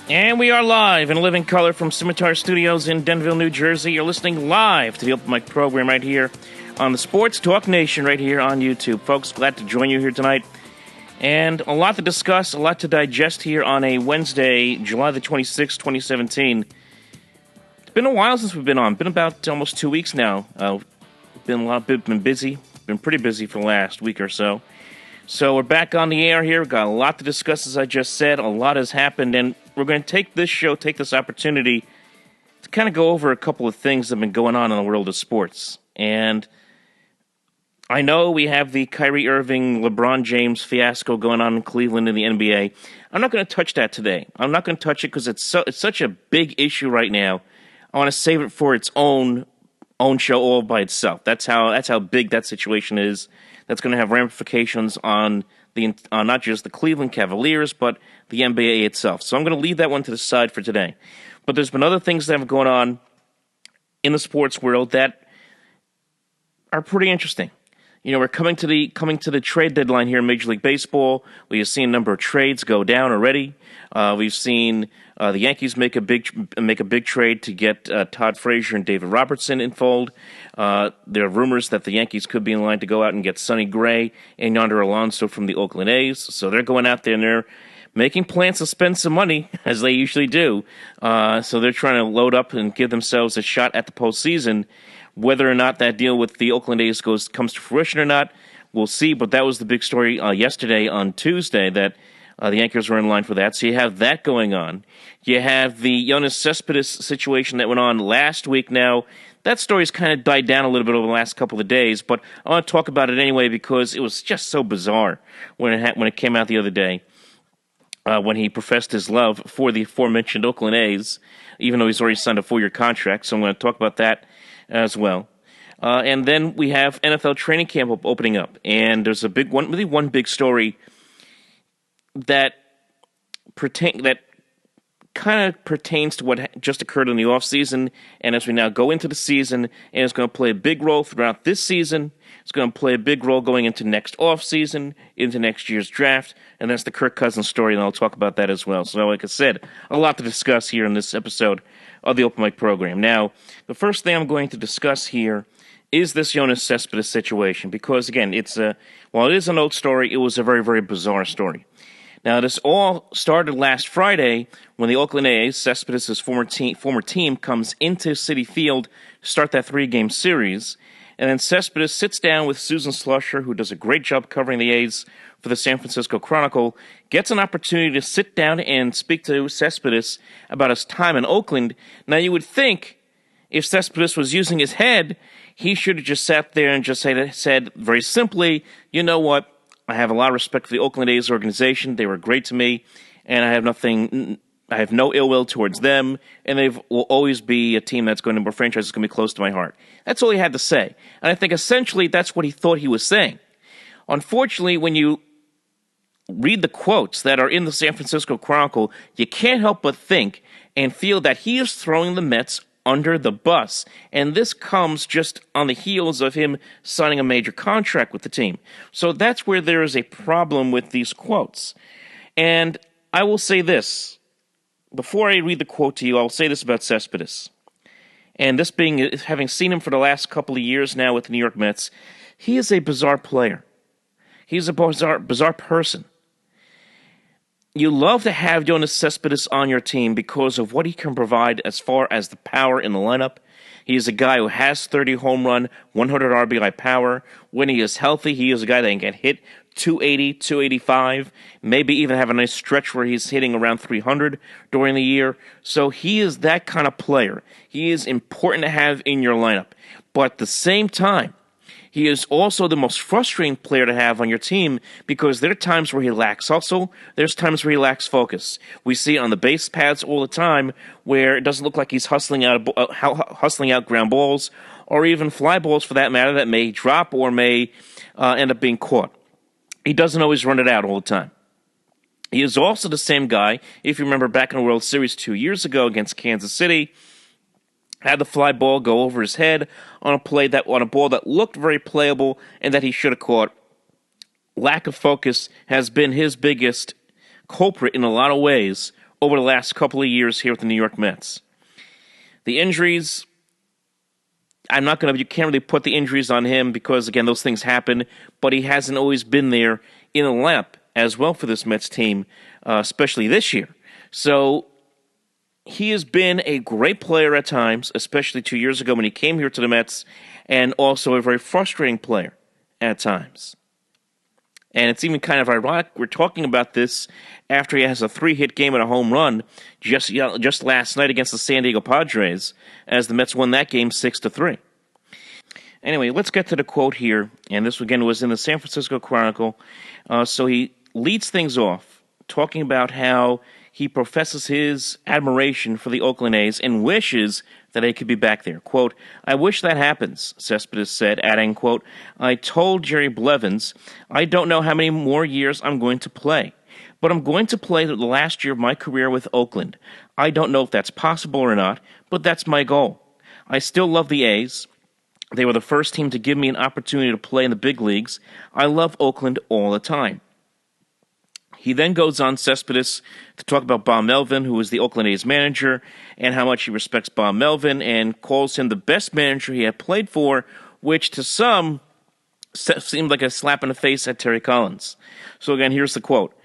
And we are live in living color from Scimitar Studios in Denville, New Jersey. You're listening live to the Open Mic program right here on the Sports Talk Nation right here on YouTube. Folks, glad to join you here tonight. And a lot to discuss, a lot to digest here on a Wednesday, July the 26th, 2017. It's been a while since we've been on. Been about almost 2 weeks now. Been busy. Been pretty busy for the last week or so. So we're back on the air here. We've got a lot to discuss, as I just said. A lot has happened, and we're going to take this opportunity to kind of go over a couple of things that have been going on in the world of sports. And I know we have the Kyrie Irving, LeBron James fiasco going on in Cleveland in the NBA. I'm not going to touch that today. I'm not going to touch it because it's such a big issue right now. I want to save it for its own show all by itself. That's how big that situation is. That's going to have ramifications on not just the Cleveland Cavaliers, but the NBA itself. So I'm going to leave that one to the side for today. But there's been other things that have gone on in the sports world that are pretty interesting. You know, we're coming to the trade deadline here in Major League Baseball. We have seen a number of trades go down already. We've seen the Yankees make a big trade to get Todd Frazier and David Robertson in fold. There are rumors that the Yankees could be in line to go out and get Sonny Gray and Yonder Alonso from the Oakland A's. So they're going out there and they're making plans to spend some money, as they usually do. So they're trying to load up and give themselves a shot at the postseason. Whether or not that deal with the Oakland A's comes to fruition or not, we'll see. But that was the big story yesterday on Tuesday, that the Yankees were in line for that. So you have that going on. You have the Yoenis Cespedes situation that went on last week. Now, that story's kind of died down a little bit over the last couple of days, but I want to talk about it anyway because it was just so bizarre when it came out the other day. When he professed his love for the aforementioned Oakland A's, even though he's already signed a 4-year contract. So I'm going to talk about that as well. And then we have NFL training camp opening up. And there's one big story that kind of pertains to what just occurred in the offseason. And as we now go into the season, and it's going to play a big role throughout this season. It's going to play a big role going into next offseason, into next year's draft. And that's the Kirk Cousins story, and I'll talk about that as well. So like I said, a lot to discuss here in this episode of the Open Mic program. Now, the first thing I'm going to discuss here is this Yoenis Cespedes situation, because again, while it is an old story, it was a very, very bizarre story. Now, this all started last Friday when the Oakland A, Cespedes' former team, comes into Citi Field to start that 3-game series. And then Cespedes sits down with Susan Slusher, who does a great job covering the A's for the San Francisco Chronicle, gets an opportunity to sit down and speak to Cespedes about his time in Oakland. Now, you would think if Cespedes was using his head, he should have just sat there and just said very simply, you know what, I have a lot of respect for the Oakland A's organization. They were great to me, and I have no ill will towards them, and they will always be a team that's going to, a franchise that's going to be close to my heart. That's all he had to say. And I think essentially that's what he thought he was saying. Unfortunately, when you read the quotes that are in the San Francisco Chronicle, you can't help but think and feel that he is throwing the Mets under the bus. And this comes just on the heels of him signing a major contract with the team. So that's where there is a problem with these quotes. And I will say this. Before I read the quote to you, I'll say this about Cespedes. And this being, having seen him for the last couple of years now with the New York Mets, he is a bizarre player. He's a bizarre person. You love to have Yoenis Cespedes on your team because of what he can provide as far as the power in the lineup. He is a guy who has 30 home run, 100 RBI power. When he is healthy, he is a guy that can get hit 280, 285, maybe even have a nice stretch where he's hitting around 300 during the year. So he is that kind of player. He is important to have in your lineup. But at the same time, he is also the most frustrating player to have on your team because there are times where he lacks hustle. There's times where he lacks focus. We see it on the base paths all the time where it doesn't look like he's hustling out ground balls or even fly balls for that matter that may drop or may end up being caught. He doesn't always run it out all the time. He is also the same guy, if you remember back in the World Series 2 years ago against Kansas City, had the fly ball go over his head on a ball that looked very playable and that he should have caught. Lack of focus has been his biggest culprit in a lot of ways over the last couple of years here with the New York Mets. The injuries, you can't really put the injuries on him because, again, those things happen, but he hasn't always been there in the lineup as well for this Mets team, especially this year. So he has been a great player at times, especially 2 years ago when he came here to the Mets, and also a very frustrating player at times. And it's even kind of ironic we're talking about this after he has a 3-hit game and a home run just last night against the San Diego Padres, as the Mets won that game 6-3. Anyway, let's get to the quote here, and this again was in the San Francisco Chronicle. So he leads things off talking about how he professes his admiration for the Oakland A's and wishes that they could be back there. Quote, "I wish that happens," Cespedes said, adding, quote, "I told Jerry Blevins, I don't know how many more years I'm going to play, but I'm going to play the last year of my career with Oakland. I don't know if that's possible or not, but that's my goal. I still love the A's. They were the first team to give me an opportunity to play in the big leagues. I love Oakland all the time." He then goes on, Cespedes, to talk about Bob Melvin, who is the Oakland A's manager, and how much he respects Bob Melvin, and calls him the best manager he had played for, which to some seemed like a slap in the face at Terry Collins. So again, here's the quote.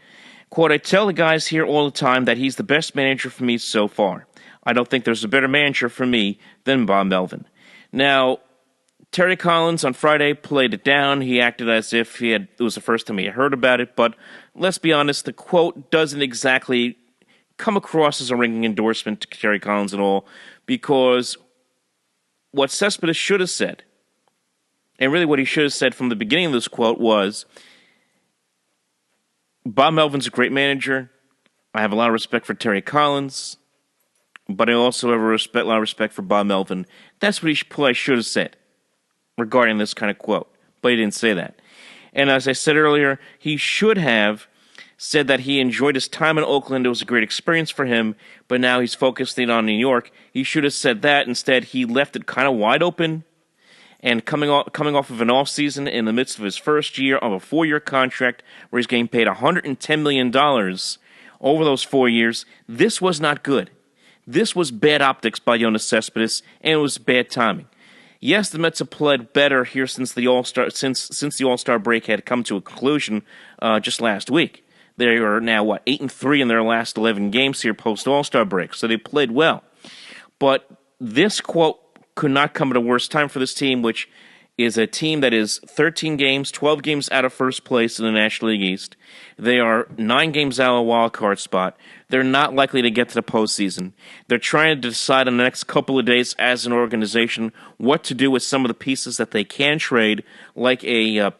Quote, "I tell the guys here all the time that he's the best manager for me so far. I don't think there's a better manager for me than Bob Melvin." Now, Terry Collins on Friday played it down. He acted as if it was the first time he had heard about it, but let's be honest, the quote doesn't exactly come across as a ringing endorsement to Terry Collins at all, because what Cespedes should have said, and really what he should have said from the beginning of this quote, was, Bob Melvin's a great manager. I have a lot of respect for Terry Collins, but I also have a lot of respect for Bob Melvin. That's what he probably should have said regarding this kind of quote, but he didn't say that. And as I said earlier, he should have said that he enjoyed his time in Oakland. It was a great experience for him, but now he's focusing on New York. He should have said that. Instead, he left it kind of wide open, and coming off of an offseason in the midst of his first year of a 4-year contract where he's getting paid $110 million over those 4 years, this was not good. This was bad optics by Yoenis Cespedes, and it was bad timing. Yes, the Mets have played better here since the All-Star break had come to a conclusion just last week. They are now 8-3 in their last 11 games here post All-Star break, so they played well. But this quote could not come at a worse time for this team, which is a team that is 13 games, 12 games out of first place in the National League East. They are 9 games out of a wild card spot. They're not likely to get to the postseason. They're trying to decide in the next couple of days as an organization what to do with some of the pieces that they can trade, like a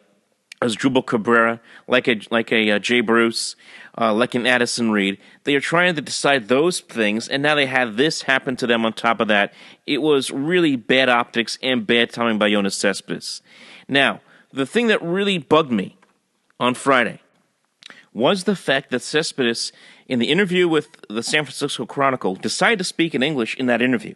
Asdrubal Cabrera, like a Jay Bruce, like an Addison Reed. They are trying to decide those things, and now they have this happen to them on top of that. It was really bad optics and bad timing by Yoenis Cespedes. Now, the thing that really bugged me on Friday was the fact that Cespedes, in the interview with the San Francisco Chronicle, decided to speak in English in that interview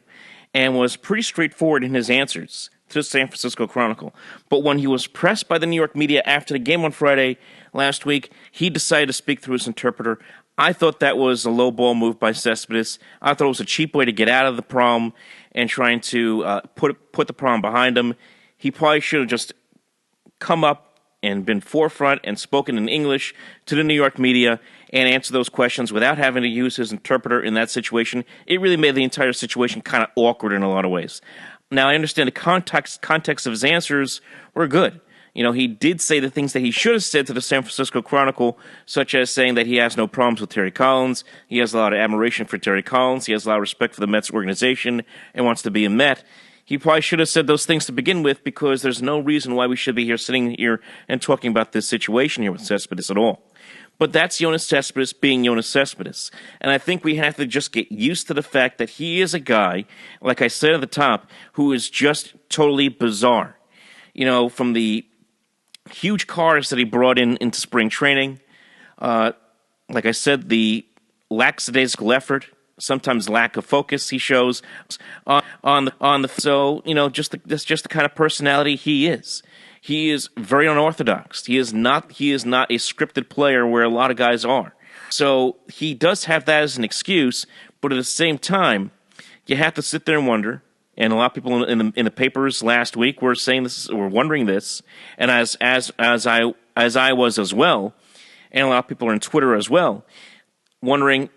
and was pretty straightforward in his answers to the San Francisco Chronicle. But when he was pressed by the New York media after the game on Friday last week, he decided to speak through his interpreter. I thought that was a low ball move by Cespedes. I thought it was a cheap way to get out of the problem and trying to put the problem behind him. He probably should have just come up and been forefront and spoken in English to the New York media and answer those questions without having to use his interpreter in that situation. It really made the entire situation kind of awkward in a lot of ways. Now, I understand the context of his answers were good. You know, he did say the things that he should have said to the San Francisco Chronicle, such as saying that he has no problems with Terry Collins, he has a lot of admiration for Terry Collins, he has a lot of respect for the Mets organization, and wants to be a Met. He probably should have said those things to begin with, because there's no reason why we should be here sitting here and talking about this situation here with Cespedes at all. But that's Yoenis Cespedes being Yoenis Cespedes. And I think we have to just get used to the fact that he is a guy, like I said at the top, who is just totally bizarre. You know, from the huge cars that he brought into spring training, like I said, the lackadaisical effort, sometimes lack of focus he shows on the so, you know, that's just the kind of personality he is. He is very unorthodox. He is not a scripted player where a lot of guys are. So he does have that as an excuse, but at the same time, you have to sit there and wonder. And a lot of people in the papers last week were saying this, were wondering this, and as I was as well, and a lot of people are on Twitter as well, wondering,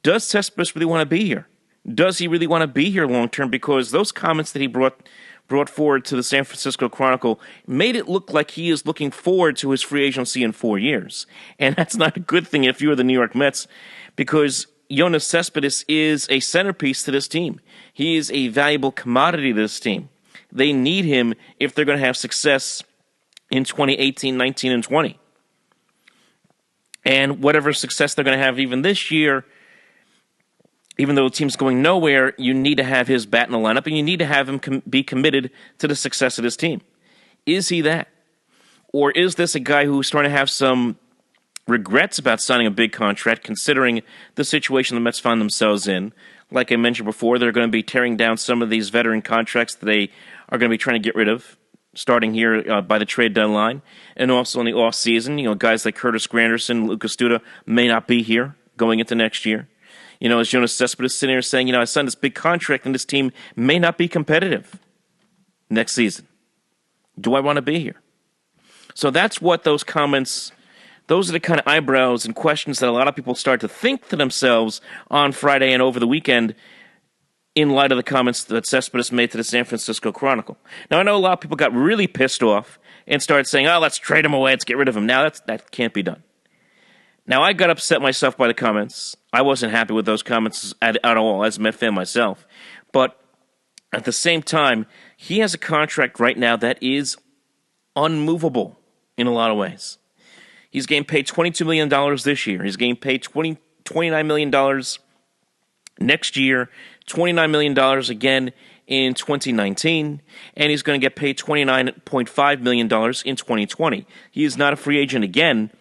does Cespedes really want to be here? Does he really want to be here long term? Because those comments that he brought forward to the San Francisco Chronicle made it look like he is looking forward to his free agency in 4 years, and that's not a good thing if you are the New York Mets, because Yoenis Cespedes is a centerpiece to this team. He is a valuable commodity to this team. They need him if they're going to have success in 2018, 19, and 20. And whatever success they're going to have even this year, even though the team's going nowhere, you need to have his bat in the lineup, and you need to have him be committed to the success of this team. Is he that? Or is this a guy who's starting to have some regrets about signing a big contract, considering the situation the Mets find themselves in? Like I mentioned before, they're going to be tearing down some of these veteran contracts that they are going to be trying to get rid of, starting here by the trade deadline, and also in the offseason. Guys like Curtis Granderson, Lucas Duda may not be here going into next year. As Yoenis Cespedes sitting here saying, I signed this big contract and this team may not be competitive next season. Do I want to be here? So that's what those comments, those are the kind of eyebrows and questions that a lot of people start to think to themselves on Friday and over the weekend in light of the comments that Cespedes made to the San Francisco Chronicle. Now, I know a lot of people got really pissed off and started saying, oh, let's trade him away, let's get rid of him. Now, that can't be done. Now, I got upset myself by the comments. I wasn't happy with those comments at all, as a Met fan myself. But at the same time, he has a contract right now that is unmovable in a lot of ways. He's getting paid $22 million this year. He's getting paid $29 million next year, $29 million again in 2019, and he's going to get paid $29.5 million in 2020. He is not a free agent again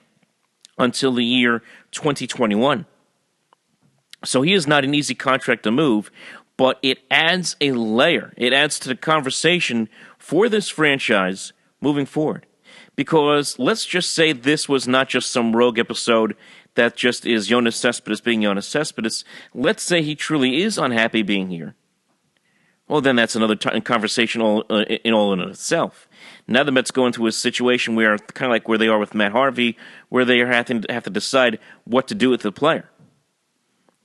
until the year 2021. So he is not an easy contract to move, but it adds a layer. It adds to the conversation for this franchise moving forward. Because let's just say this was not just some rogue episode that just is Yoenis Cespedes being Yoenis Cespedes. Let's say he truly is unhappy being here. Well, then that's another conversation in itself. Now the Mets go into a situation where, kind of like where they are with Matt Harvey, where they have to decide what to do with the player.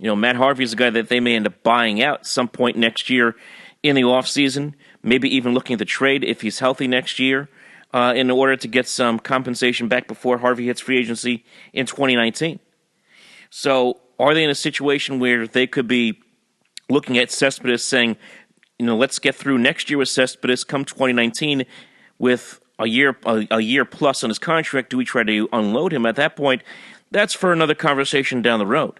Matt Harvey is a guy that they may end up buying out at some point next year in the offseason, maybe even looking at the trade if he's healthy next year, in order to get some compensation back before Harvey hits free agency in 2019. So are they in a situation where they could be looking at Cespedes saying, let's get through next year with Cespedes, come 2019 with a year plus on his contract, do we try to unload him at that point? That's for another conversation down the road.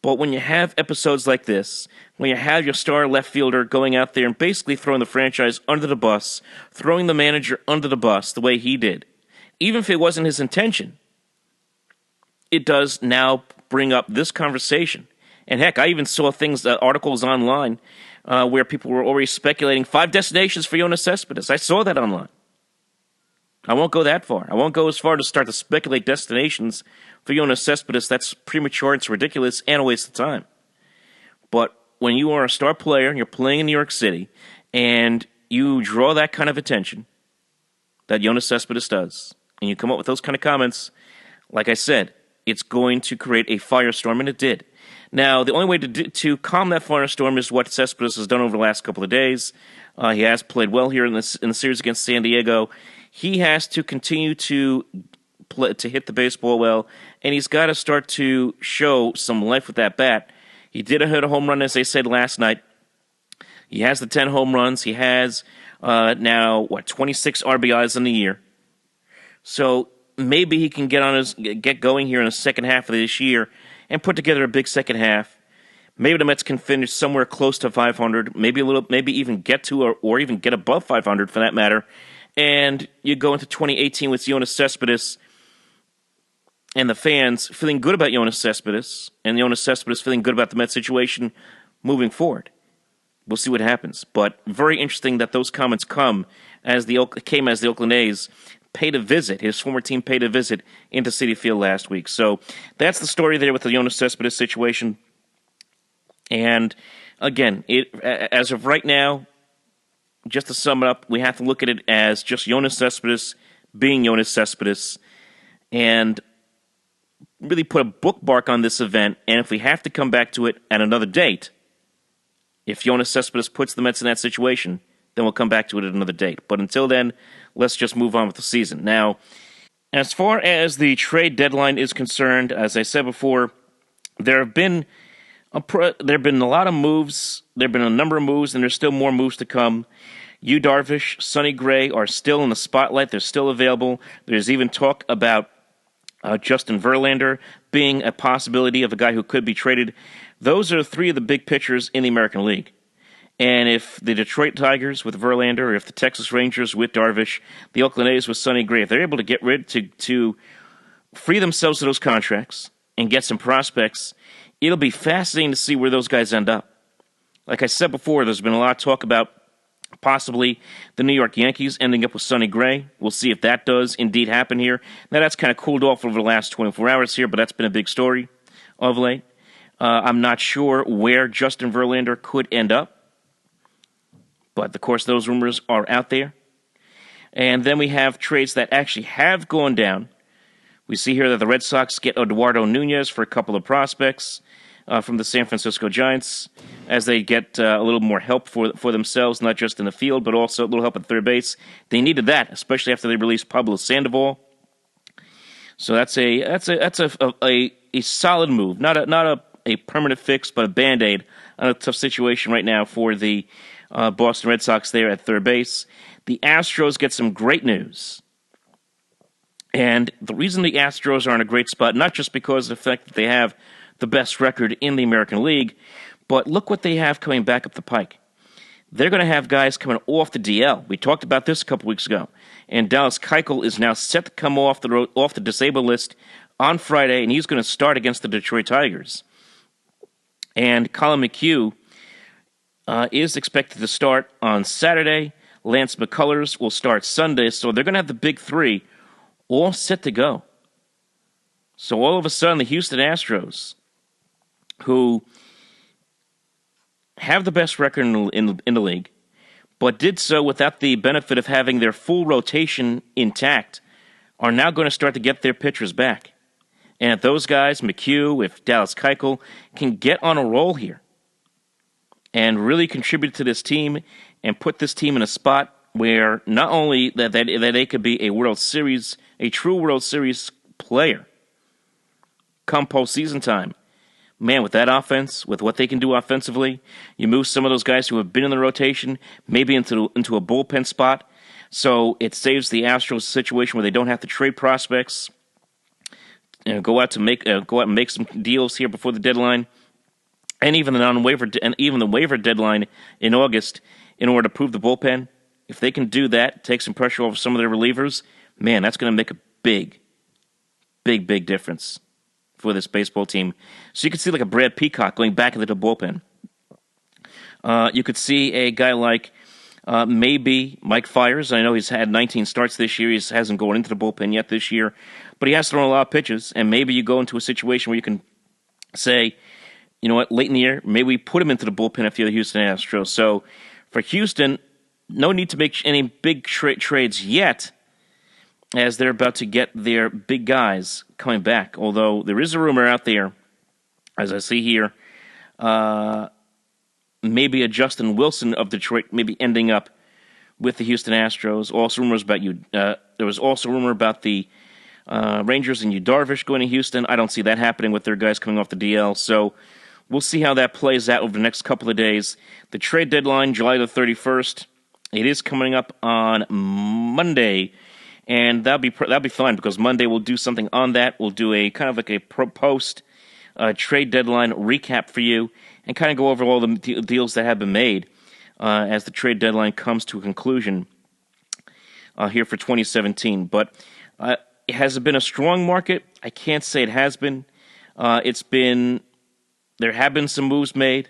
But when you have episodes like this, when you have your star left fielder going out there and basically throwing the franchise under the bus, throwing the manager under the bus the way he did, even if it wasn't his intention, it does now bring up this conversation. And heck, I even saw articles online where people were already speculating 5 destinations for Yoenis Cespedes. I saw that online. I won't go that far. I won't go as far to start to speculate destinations for Yoenis Cespedes. That's premature, it's ridiculous, and a waste of time. But when you are a star player and you're playing in New York City and you draw that kind of attention that Yoenis Cespedes does, and you come up with those kind of comments, like I said, it's going to create a firestorm, and it did. Now, the only way to calm that firestorm is what Cespedes has done over the last couple of days. He has played well here in the series against San Diego. He has to continue to hit the baseball well, and he's got to start to show some life with that bat. He did hit a home run, as I said last night. He has the 10 home runs. He has now 26 RBIs in the year. So maybe he can get going here in the second half of this year and put together a big second half. Maybe the Mets can finish somewhere close to 500, maybe even get to or even get above 500 for that matter. And you go into 2018 with Yoenis Cespedes and the fans feeling good about Yoenis Cespedes, and Yoenis Cespedes feeling good about the Mets situation moving forward. We'll see what happens. But very interesting that those comments came as the Oakland A's paid a visit. His former team paid a visit into Citi Field last week. So that's the story there with the Yoenis Cespedes situation. And again, as of right now, just to sum it up, we have to look at it as just Yoenis Cespedes being Yoenis Cespedes, and really put a bookmark on this event. And if we have to come back to it at another date, if Yoenis Cespedes puts the Mets in that situation, then we'll come back to it at another date. But until then, let's just move on with the season. Now, as far as the trade deadline is concerned, as I said before, there have been a lot of moves. There have been a number of moves, and there's still more moves to come. Yu Darvish, Sonny Gray are still in the spotlight. They're still available. There's even talk about Justin Verlander being a possibility of a guy who could be traded. Those are three of the big pitchers in the American League. And if the Detroit Tigers with Verlander, or if the Texas Rangers with Darvish, the Oakland A's with Sonny Gray, if they're able to get rid to free themselves of those contracts and get some prospects, it'll be fascinating to see where those guys end up. Like I said before, there's been a lot of talk about possibly the New York Yankees ending up with Sonny Gray. We'll see if that does indeed happen here. Now, that's kind of cooled off over the last 24 hours here, but that's been a big story of late. I'm not sure where Justin Verlander could end up, but of course those rumors are out there. And then we have trades that actually have gone down. We see here that the Red Sox get Eduardo Nunez for a couple of prospects from the San Francisco Giants, as they get a little more help for themselves, not just in the field, but also a little help at third base. They needed that, especially after they released Pablo Sandoval. So that's a solid move, not a permanent fix, but a Band-Aid on a tough situation right now for the Boston Red Sox there at third base. The Astros get some great news. And the reason the Astros are in a great spot, not just because of the fact that they have the best record in the American League, but look what they have coming back up the pike. They're going to have guys coming off the DL. We talked about this a couple weeks ago. And Dallas Keuchel is now set to come off the disabled list on Friday, and he's going to start against the Detroit Tigers. And Colin McHugh is expected to start on Saturday. Lance McCullers will start Sunday. So they're going to have the big three all set to go. So all of a sudden, the Houston Astros, who have the best record in the league, but did so without the benefit of having their full rotation intact, are now going to start to get their pitchers back. And if those guys, McHugh, if Dallas Keuchel, can get on a roll here and really contribute to this team and put this team in a spot where not only that they could be a true World Series player come postseason time, man, with that offense, with what they can do offensively, you move some of those guys who have been in the rotation maybe into a bullpen spot, so it saves the Astros a situation where they don't have to trade prospects, go out and make some deals here before the deadline, and even the waiver deadline in August in order to prove the bullpen. If they can do that, take some pressure off some of their relievers, man, that's going to make a big difference for this baseball team. So you could see like a Brad Peacock going back into the bullpen. You could see a guy like maybe Mike Fiers. I know he's had 19 starts this year. He hasn't gone into the bullpen yet this year, but he has thrown a lot of pitches, and maybe you go into a situation where you can say, you know what, late in the year, maybe we put him into the bullpen if you're the Houston Astros. So for Houston, no need to make any big trades yet, as they're about to get their big guys coming back. Although there is a rumor out there, as I see here, maybe a Justin Wilson of Detroit maybe ending up with the Houston Astros. Also rumors about there was also rumor about the Rangers and Yu Darvish going to Houston. I don't see that happening with their guys coming off the DL. So we'll see how that plays out over the next couple of days. The trade deadline, July the 31st. It is coming up on Monday. And that'll be fun, because Monday we'll do something on that. We'll do a kind of like a post trade deadline recap for you, and kind of go over all the deals that have been made as the trade deadline comes to a conclusion here for 2017. But has it been a strong market? I can't say it has been. There have been some moves made.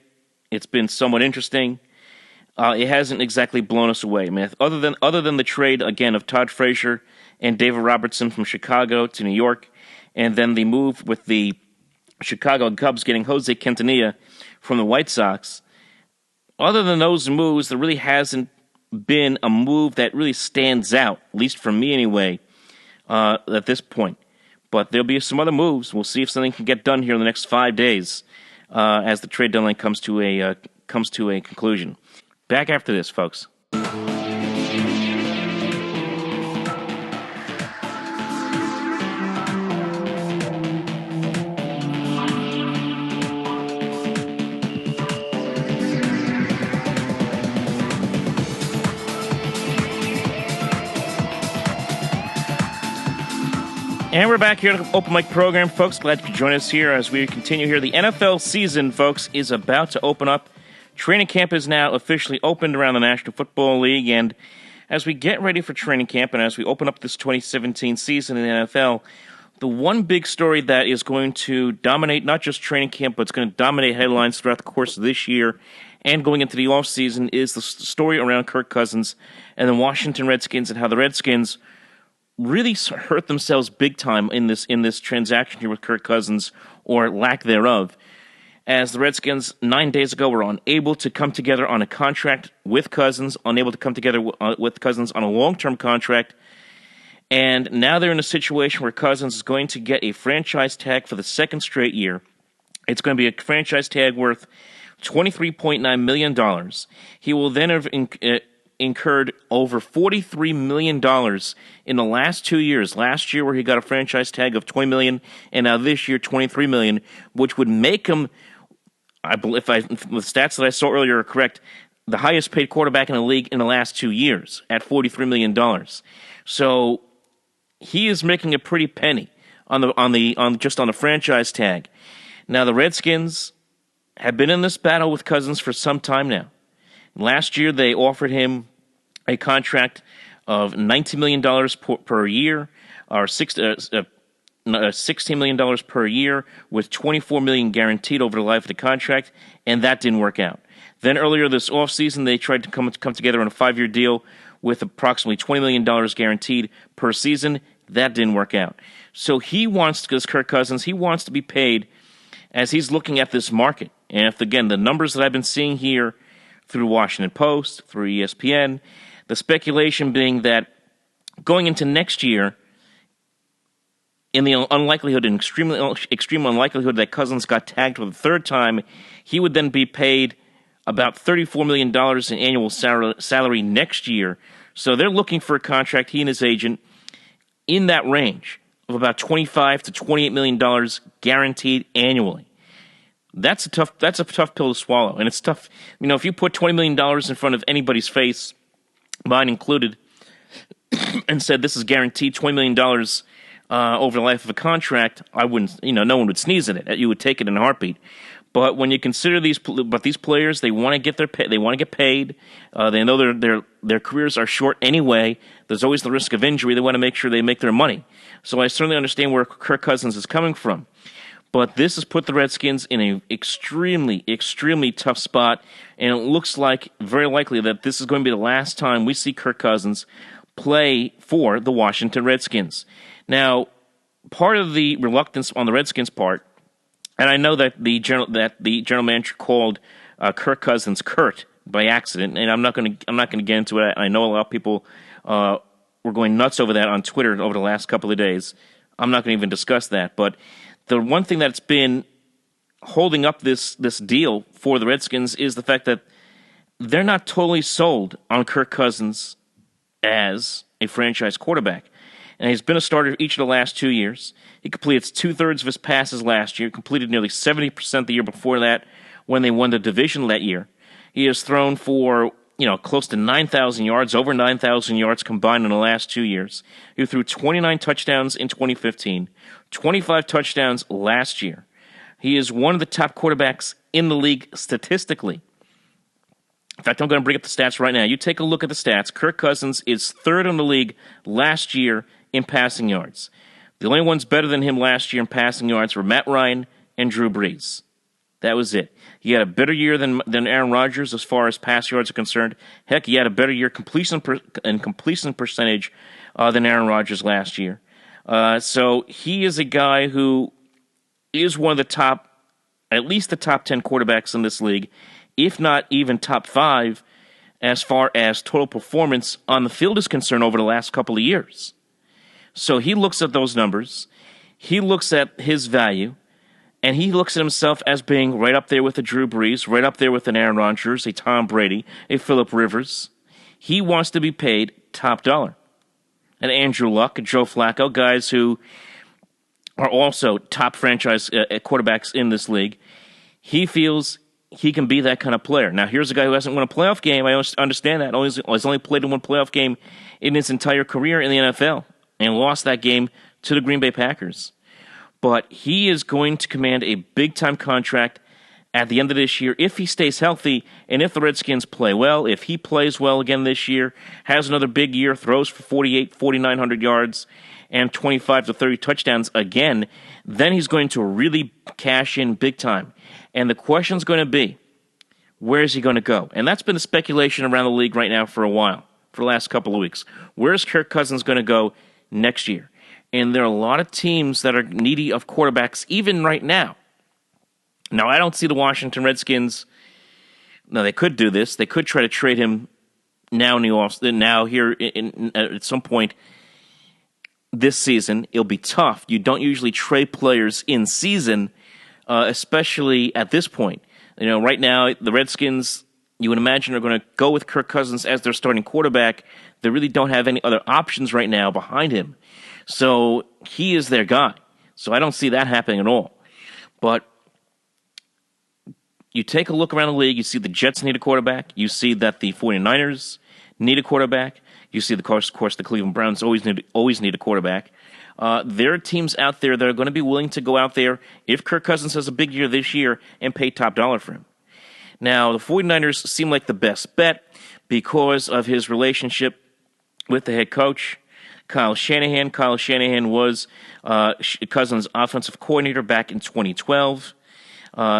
It's been somewhat interesting. It hasn't exactly blown us away. I mean, other than the trade again of Todd Frazier and David Robertson from Chicago to New York, and then the move with the Chicago Cubs getting Jose Quintanilla from the White Sox. Other than those moves, there really hasn't been a move that really stands out, at least for me anyway, at this point. But there'll be some other moves. We'll see if something can get done here in the next 5 days as the trade deadline comes to a conclusion. Back after this, folks. And we're back here at the Open Mic program, folks. Glad you could join us here as we continue here. The NFL season, folks, is about to open up. Training camp is now officially opened around the National Football League, and as we get ready for training camp and as we open up this 2017 season in the NFL, the one big story that is going to dominate not just training camp, but it's going to dominate headlines throughout the course of this year and going into the offseason is the story around Kirk Cousins and the Washington Redskins and how the Redskins really hurt themselves big time in this transaction here with Kirk Cousins, or lack thereof, as the Redskins 9 days ago were unable to come together on a contract with Cousins, unable to come together with Cousins on a long-term contract, and now they're in a situation where Cousins is going to get a franchise tag for the second straight year. It's going to be a franchise tag worth $23.9 million. He will then have incurred over $43 million in the last 2 years. Last year, where he got a franchise tag of $20 million, and now this year, $23 million, which would make him, I believe, if the stats that I saw earlier are correct, the highest paid quarterback in the league in the last 2 years at $43 million. So he is making a pretty penny on the franchise tag. Now the Redskins have been in this battle with Cousins for some time now. Last year, they offered him a contract of $19 million per year, or $16 million per year, with $24 million guaranteed over the life of the contract, and that didn't work out. Then earlier this offseason, they tried to come together on a 5-year deal with approximately $20 million guaranteed per season. That didn't work out. So he wants, because Kirk Cousins, he wants to be paid as he's looking at this market. And if, again, the numbers that I've been seeing here through Washington Post, through ESPN, the speculation being that going into next year, in the unlikelihood and extreme unlikelihood that Cousins got tagged for the third time, he would then be paid about $34 million in annual salary next year. So they're looking for a contract, he and his agent, in that range of about $25 to $28 million guaranteed annually. That's a tough pill to swallow, and it's tough. You know, if you put $20 million in front of anybody's face, mine included, and said this is guaranteed $20 million over the life of a contract, I wouldn't. No one would sneeze at it. You would take it in a heartbeat. But when you consider these players, they want to get they want to get paid. They know their careers are short anyway. There's always the risk of injury. They want to make sure they make their money. So I certainly understand where Kirk Cousins is coming from. But this has put the Redskins in an extremely, extremely tough spot, and it looks like very likely that this is going to be the last time we see Kirk Cousins play for the Washington Redskins. Now, part of the reluctance on the Redskins' part, and I know that the general manager called Kirk Cousins Kurt by accident, and I'm not going to get into it. I know a lot of people were going nuts over that on Twitter over the last couple of days. I'm not going to even discuss that, but the one thing that's been holding up this deal for the Redskins is the fact that they're not totally sold on Kirk Cousins as a franchise quarterback. And he's been a starter each of the last 2 years. He completed 2/3 of his passes last year, completed nearly 70% the year before that when they won the division that year. He has thrown for close to 9,000 yards, over 9,000 yards combined in the last 2 years. He threw 29 touchdowns in 2015, 25 touchdowns last year. He is one of the top quarterbacks in the league statistically. In fact, I'm going to bring up the stats right now. You take a look at the stats. Kirk Cousins is third in the league last year in passing yards. The only ones better than him last year in passing yards were Matt Ryan and Drew Brees. That was it. He had a better year than Aaron Rodgers as far as pass yards are concerned. Heck, he had a better year completion percentage than Aaron Rodgers last year. So he is a guy who is one of the top, at least the top 10 quarterbacks in this league, if not even top 5, as far as total performance on the field is concerned over the last couple of years. So he looks at those numbers, he looks at his value, and he looks at himself as being right up there with a Drew Brees, right up there with an Aaron Rodgers, a Tom Brady, a Phillip Rivers. He wants to be paid top dollar. And Andrew Luck, and Joe Flacco, guys who are also top franchise quarterbacks in this league. He feels he can be that kind of player. Now, here's a guy who hasn't won a playoff game. I understand that. He's only played in one playoff game in his entire career in the NFL and lost that game to the Green Bay Packers. But he is going to command a big-time contract at the end of this year if he stays healthy and if the Redskins play well. If he plays well again this year, has another big year, throws for 4,900 yards and 25 to 30 touchdowns again, then he's going to really cash in big time. And the question's going to be, where is he going to go? And that's been the speculation around the league right now for a while, for the last couple of weeks. Where is Kirk Cousins going to go next year? And there are a lot of teams that are needy of quarterbacks even right now. Now, I don't see the Washington Redskins. Now, they could do this. They could try to trade him now at some point this season. It'll be tough. You don't usually trade players in season, especially at this point. Right now, the Redskins, you would imagine, are going to go with Kirk Cousins as their starting quarterback. They really don't have any other options right now behind him. So he is their guy. So I don't see that happening at all. But you take a look around the league, you see the Jets need a quarterback. You see that the 49ers need a quarterback. You see, of course, the Cleveland Browns always need a quarterback. There are teams out there that are going to be willing to go out there if Kirk Cousins has a big year this year and pay top dollar for him. Now, the 49ers seem like the best bet because of his relationship with the head coach, Kyle Shanahan. Kyle Shanahan was Cousins' offensive coordinator back in 2012.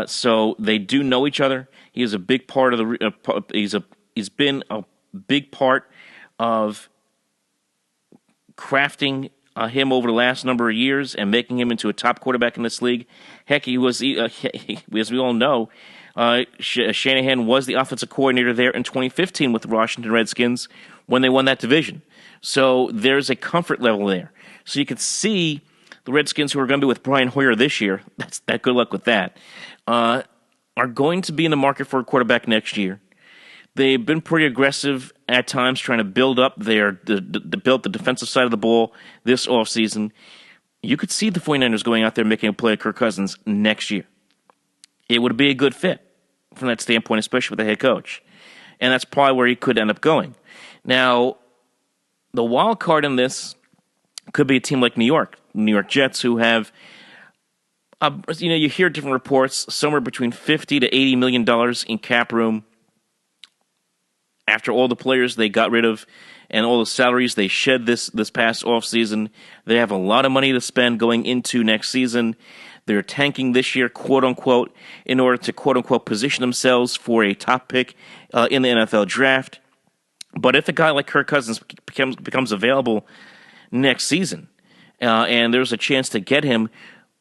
So they do know each other. He is a big part of the. He's been a big part of crafting him over the last number of years and making him into a top quarterback in this league. Heck, as we all know, Shanahan was the offensive coordinator there in 2015 with the Washington Redskins when they won that division. So there's a comfort level there. So you can see the Redskins, who are going to be with Brian Hoyer this year, good luck with that, are going to be in the market for a quarterback next year. They've been pretty aggressive at times trying to build up build the defensive side of the ball this offseason. You could see the 49ers going out there making a play at Kirk Cousins next year. It would be a good fit from that standpoint, especially with the head coach. And that's probably where he could end up going. Now, the wild card in this could be a team like New York Jets, who have, you hear different reports, somewhere between $50 to $80 million in cap room after all the players they got rid of and all the salaries they shed this past offseason. They have a lot of money to spend going into next season. They're tanking this year, quote-unquote, in order to, quote-unquote, position themselves for a top pick in the NFL draft. But if a guy like Kirk Cousins becomes available next season, and there's a chance to get him,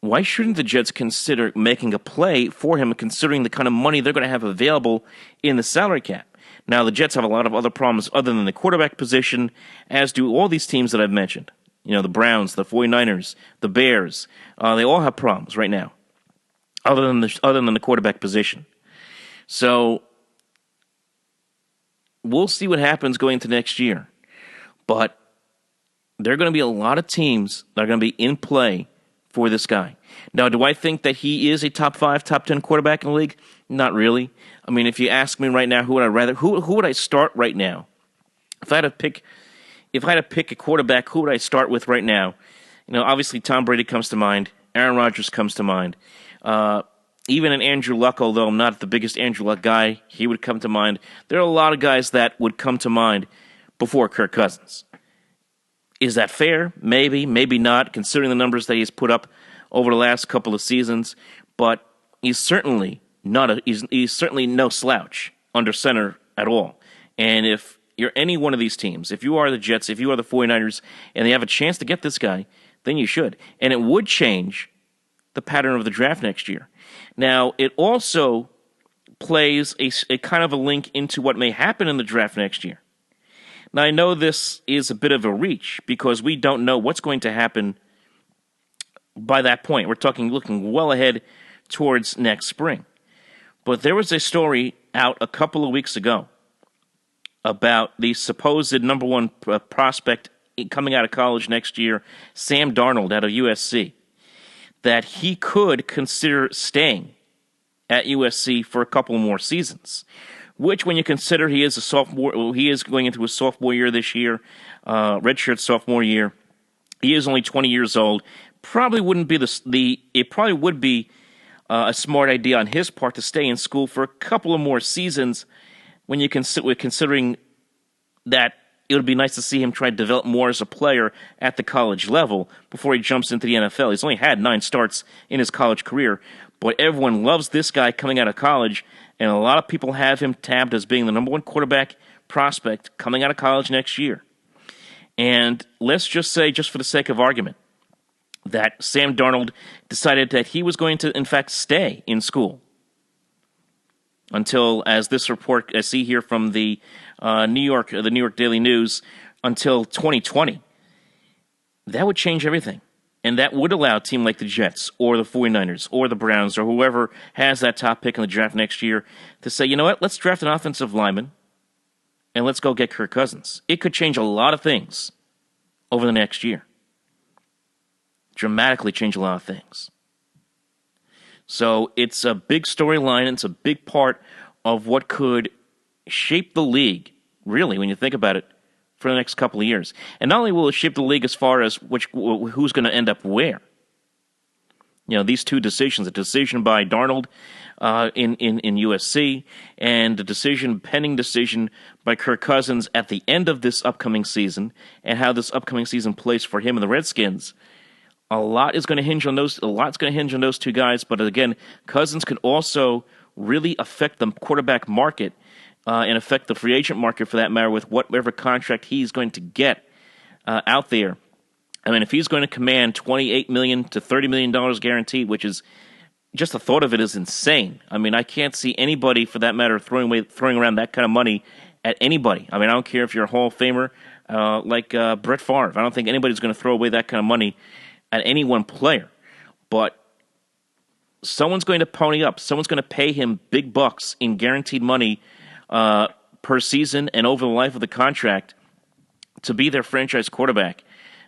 why shouldn't the Jets consider making a play for him, considering the kind of money they're going to have available in the salary cap? Now, the Jets have a lot of other problems other than the quarterback position, as do all these teams that I've mentioned. The Browns, the 49ers, the Bears, they all have problems right now, other than the quarterback position. So we'll see what happens going into next year. But there are going to be a lot of teams that are going to be in play for this guy. Now, do I think that he is a top 5, top 10 quarterback in the league? Not really. I mean, if you ask me right now, who would I start right now? If I had to pick a quarterback, who would I start with right now? Obviously Tom Brady comes to mind. Aaron Rodgers comes to mind. Even an Andrew Luck, although I'm not the biggest Andrew Luck guy, he would come to mind. There are a lot of guys that would come to mind before Kirk Cousins. Is that fair? Maybe, maybe not, considering the numbers that he's put up over the last couple of seasons. But he's certainly he's certainly no slouch under center at all. And if you're any one of these teams, if you are the Jets, if you are the 49ers, and they have a chance to get this guy, then you should. And it would change the pattern of the draft next year. Now, it also plays a kind of a link into what may happen in the draft next year. Now, I know this is a bit of a reach because we don't know what's going to happen by that point. We're looking well ahead towards next spring. But there was a story out a couple of weeks ago about the supposed number one prospect coming out of college next year, Sam Darnold out of USC, that he could consider staying at USC for a couple more seasons, which when you consider he is a sophomore, he is going into his sophomore year this year, redshirt sophomore year. He is only 20 years old. Probably wouldn't be it probably would be a smart idea on his part to stay in school for a couple of more seasons when you considering that it would be nice to see him try to develop more as a player at the college level before he jumps into the NFL. He's only had 9 starts in his college career, but everyone loves this guy coming out of college, and a lot of people have him tabbed as being the number one quarterback prospect coming out of college next year. And let's just say, just for the sake of argument, that Sam Darnold decided that he was going to, in fact, stay in school until, as this report I see here from the New York Daily News, until 2020. That would change everything. And that would allow a team like the Jets or the 49ers or the Browns or whoever has that top pick in the draft next year to say, you know what, let's draft an offensive lineman and let's go get Kirk Cousins. It could change a lot of things over the next year. Dramatically change a lot of things. So it's a big storyline. It's a big part of what could shape the league, really, when you think about it, for the next couple of years. And not only will it shape the league as far as who's going to end up where. You know, these two decisions, a decision by Darnold in USC and a pending decision by Kirk Cousins at the end of this upcoming season, and how this upcoming season plays for him and the Redskins. A lot is going to hinge on those. A lot's going to hinge on those two guys. But again, Cousins can also really affect the quarterback market and affect the free agent market, for that matter, with whatever contract he's going to get out there. I mean, if he's going to command $28 million to $30 million guaranteed, which is just the thought of it is insane. I mean, I can't see anybody, for that matter, throwing around that kind of money at anybody. I mean, I don't care if you're a Hall of Famer like Brett Favre. I don't think anybody's going to throw away that kind of money at any one player. But someone's going to pony up. Someone's going to pay him big bucks in guaranteed money per season and over the life of the contract to be their franchise quarterback.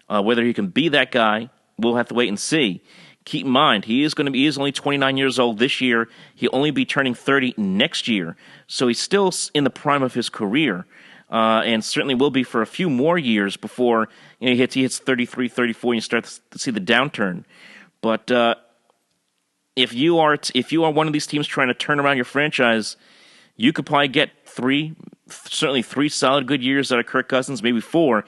Whether he can be that guy, we'll have to wait and see. Keep in mind, he is only 29 years old this year. He'll only be turning 30 next year. So he's still in the prime of his career, and certainly will be for a few more years before he hits 33, 34, and you start to see the downturn. But if you are one of these teams trying to turn around your franchise, you could probably get certainly three solid good years out of Kirk Cousins, maybe 4.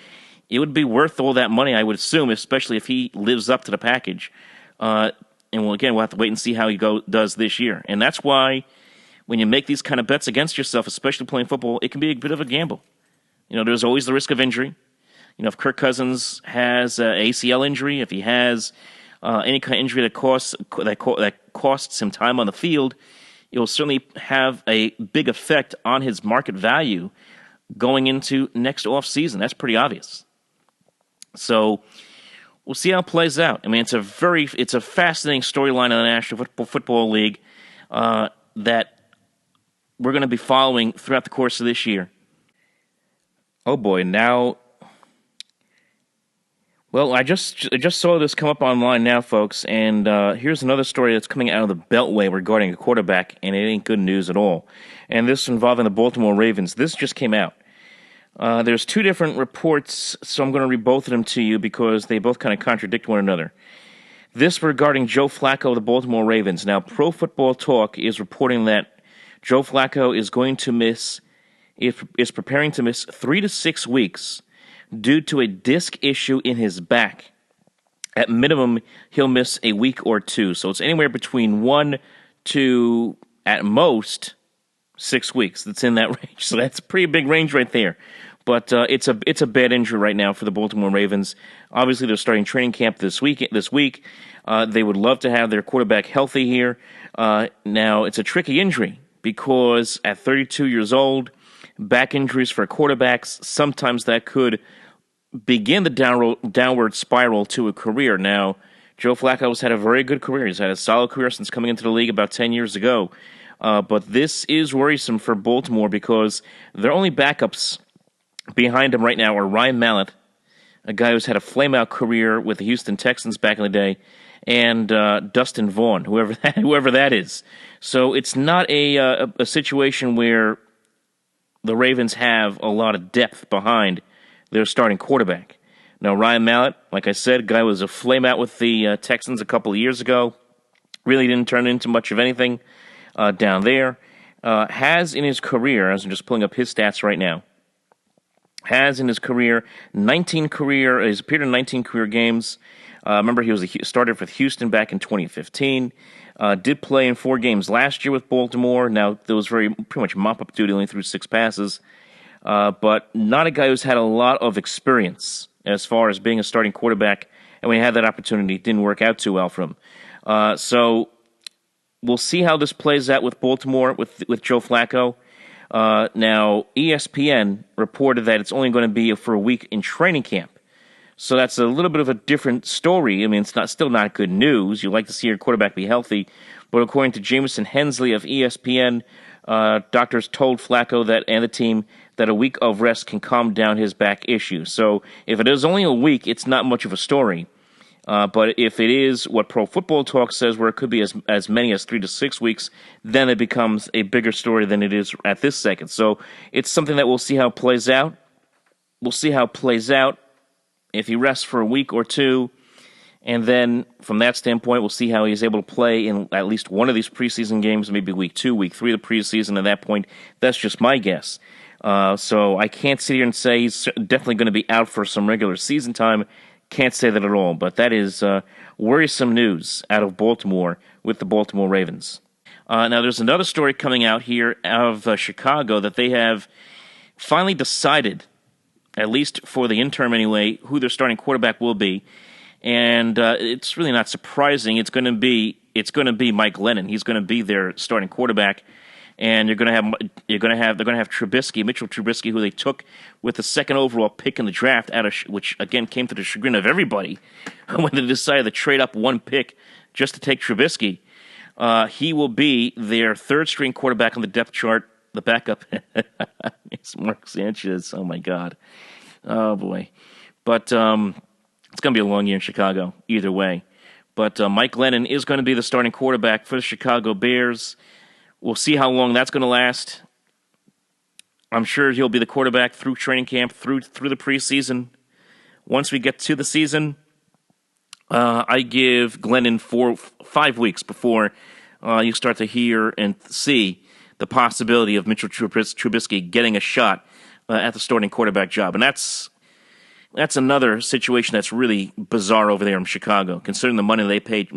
It would be worth all that money, I would assume, especially if he lives up to the package. And we'll have to wait and see how he does this year. And that's why when you make these kind of bets against yourself, especially playing football, it can be a bit of a gamble. You know, there's always the risk of injury. You know, if Kirk Cousins has an ACL injury, if he has any kind of injury that costs him time on the field, it will certainly have a big effect on his market value going into next offseason. That's pretty obvious. So we'll see how it plays out. I mean, it's a fascinating storyline in the National Football League that we're going to be following throughout the course of this year. Oh boy, now, well, I just saw this come up online now, folks, and here's another story that's coming out of the Beltway regarding a quarterback, and it ain't good news at all. And this involving the Baltimore Ravens. This just came out. There's 2 different reports, so I'm going to read both of them to you because they both kind of contradict one another. This regarding Joe Flacco of the Baltimore Ravens. Now, Pro Football Talk is reporting that Joe Flacco is preparing to miss 3 to 6 weeks due to a disc issue in his back. At minimum, he'll miss a week or 2. So it's anywhere between 1 to at most 6 weeks. That's in that range. So that's a pretty big range right there. But it's a bad injury right now for the Baltimore Ravens. Obviously, they're starting training camp this week. They would love to have their quarterback healthy here. Now, it's a tricky injury because at 32 years old, back injuries for quarterbacks, sometimes that could begin the downward spiral to a career. Now, Joe Flacco's had a very good career. He's had a solid career since coming into the league about 10 years ago. But this is worrisome for Baltimore because their only backups behind him right now are Ryan Mallett, a guy who's had a flame-out career with the Houston Texans back in the day, and Dustin Vaughn, whoever that is. So it's not a situation where the Ravens have a lot of depth behind their starting quarterback. Now, Ryan Mallett, like I said, guy was a flame-out with the Texans a couple of years ago. Really didn't turn into much of anything down there. Has in his career, as I'm just pulling up his stats right now, has in his career he's appeared in 19 career games. Remember, he started with Houston back in 2015. Did play in 4 games last year with Baltimore. Now, there was pretty much mop-up duty, only threw 6 passes. But not a guy who's had a lot of experience as far as being a starting quarterback. And when he had that opportunity, it didn't work out too well for him. So we'll see how this plays out with Baltimore, with Joe Flacco. Now, ESPN reported that it's only going to be for a week in training camp. So that's a little bit of a different story. I mean, it's still not good news. You like to see your quarterback be healthy. But according to Jameson Hensley of ESPN, doctors told Flacco and the team that a week of rest can calm down his back issue. So if it is only a week, it's not much of a story. But if it is what Pro Football Talk says, where it could be as many as 3 to 6 weeks, then it becomes a bigger story than it is at this second. So it's something that we'll see how it plays out. We'll see how it plays out if he rests for a week or two. And then from that standpoint, we'll see how he's able to play in at least one of these preseason games, maybe week 2, week 3 of the preseason. At that point, that's just my guess. So I can't sit here and say he's definitely going to be out for some regular season time. Can't say that at all, but that is worrisome news out of Baltimore with the Baltimore Ravens. Now, there's another story coming out here out of Chicago that they have finally decided, at least for the interim anyway, who their starting quarterback will be, and it's really not surprising. It's going to be Mike Glennon. He's going to be their starting quarterback. And they're going to have Trubisky, Mitchell Trubisky, who they took with the 2nd overall pick in the draft, which again came to the chagrin of everybody when they decided to trade up 1 pick just to take Trubisky. He will be their 3rd string quarterback on the depth chart. The backup is Mark Sanchez. Oh my God, oh boy! But it's going to be a long year in Chicago either way. But Mike Glennon is going to be the starting quarterback for the Chicago Bears. We'll see how long that's going to last. I'm sure he'll be the quarterback through training camp, through the preseason. Once we get to the season, I give Glennon 5 weeks before you start to hear and see the possibility of Mitchell Trubisky getting a shot at the starting quarterback job. And that's another situation that's really bizarre over there in Chicago, considering the money they paid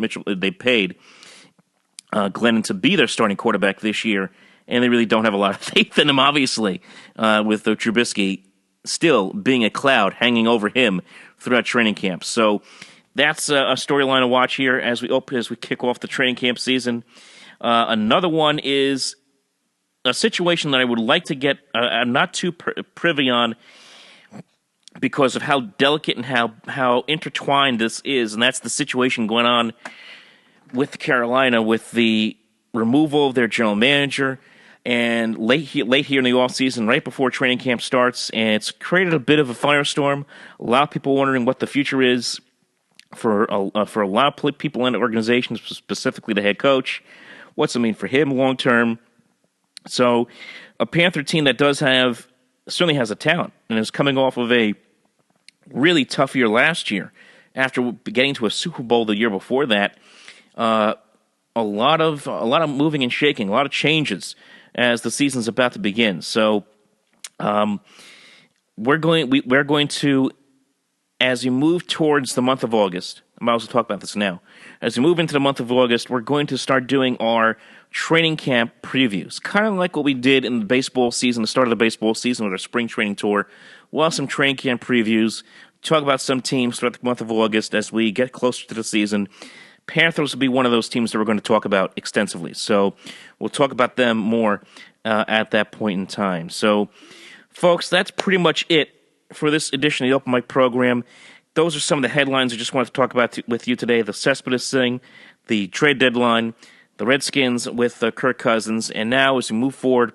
Glennon to be their starting quarterback this year, and they really don't have a lot of faith in him, obviously, with the Trubisky still being a cloud hanging over him throughout training camp. So that's a storyline to watch here as we kick off the training camp season. Another one is a situation that I would like to get I'm not too privy on because of how delicate and how intertwined this is, and that's the situation going on with Carolina, with the removal of their general manager, and late here in the offseason, right before training camp starts, and it's created a bit of a firestorm. A lot of people wondering what the future is for a lot of people in the organization, specifically the head coach. What's it mean for him long term? So, a Panther team that certainly has a talent and is coming off of a really tough year last year after getting to a Super Bowl the year before that. A lot of moving and shaking, a lot of changes as the season's about to begin. So, we're going to, as we move towards the month of August, I might also talk about this now. As we move into the month of August, we're going to start doing our training camp previews, kind of like what we did in the baseball season, the start of the baseball season with our spring training tour. We'll have some training camp previews, talk about some teams throughout the month of August as we get closer to the season. Panthers will be one of those teams that we're going to talk about extensively. So we'll talk about them more at that point in time. So, folks, that's pretty much it for this edition of the Open Mic program. Those are some of the headlines I just wanted to talk about with you today. The Cespedes thing, the trade deadline, the Redskins with Kirk Cousins. And now, as we move forward,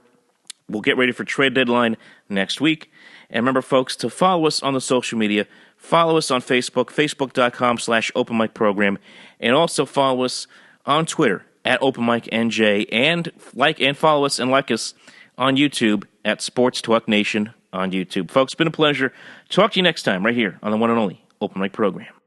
we'll get ready for trade deadline next week. And remember, folks, to follow us on the social media. Follow us on Facebook, facebook.com/openmicprogram, and also follow us on Twitter at OpenMicNJ, and follow us and like us on YouTube at Sports Talk Nation on YouTube. Folks, it's been a pleasure. Talk to you next time right here on the one and only Open Mic program.